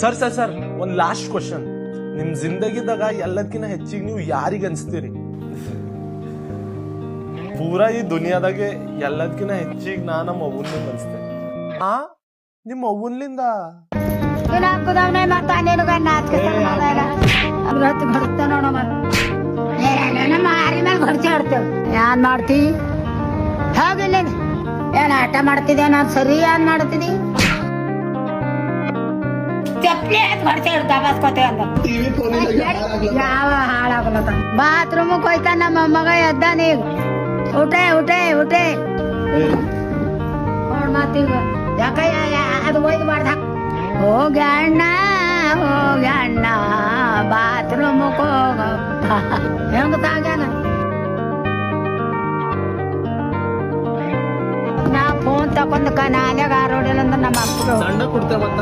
Sir sir sir ಒಂದ್ last question. ನಿಮ್ ಜಿಂದಗಿದಾಗ ಎಲ್ಲದಕ್ಕಿಂತ ಹೆಚ್ಚಿಗೆ ನೀವು ಯಾರಿಗ ಅನ್ಸ್ತೀರಿ? ಪೂರಾ ಈ ದುನಿಯಾದಾಗೆ ಎಲ್ಲದಕ್ಕಿಂತ ಹೆಚ್ಚಿಗೆ ನಾ ನಮ್ಮ ಅವ್ವನ್ಲಿಂದ ಅನ್ಸ್ತೇನೆ. ಆ ನಿಮ್ಮ ಅವ್ವನ್ಲಿಂದ ಏನ್ ಮಾಡ್ತಿ? ಹೋಗಿಲ್ಲ ಏನ್ ಆಟ ಮಾಡ್ತಿದ್ದೆ? ನಾನ್ ಸರಿ ಏನ್ ಮಾಡ್ತಿದ್ದಿ? ಚಪ್ಲಿ ಯಾವ ಹಾಳಾಗಲತ್ತ ಬಾತ್ರೂಮ್ ಹೋಯ್ತ ನಮ್ಮ ಮಗ ಎದ್ದಾನ ಈಗ. ಊಟೆ ಊಟೆ ಊಟೆ ಮಾತೀಗ ಯಾಕ ಅದು ಒಯ್ದು ಮಾಡ್ದ. ಹೋಗ್ಯಾಣ್ಣ ಹೋಗ್ಯಾಣ್ಣ ಬಾತ್ರೂಮ್ ಹೋಗಪ್ಪ ಹೆಂಗ ತಾಗ್ಯಾನ. ನಾ ಫೋನ್ ತಕೊಂಡ್ ನಾಲ್ಯಾಗ ಆರೋಡಿಲ್ಲ ಅಂದ್ರೆ ನಮ್ಮ ಅಪ್ಪರು ಸಣ್ಣ ಕೊಡ್ತೇವಂತ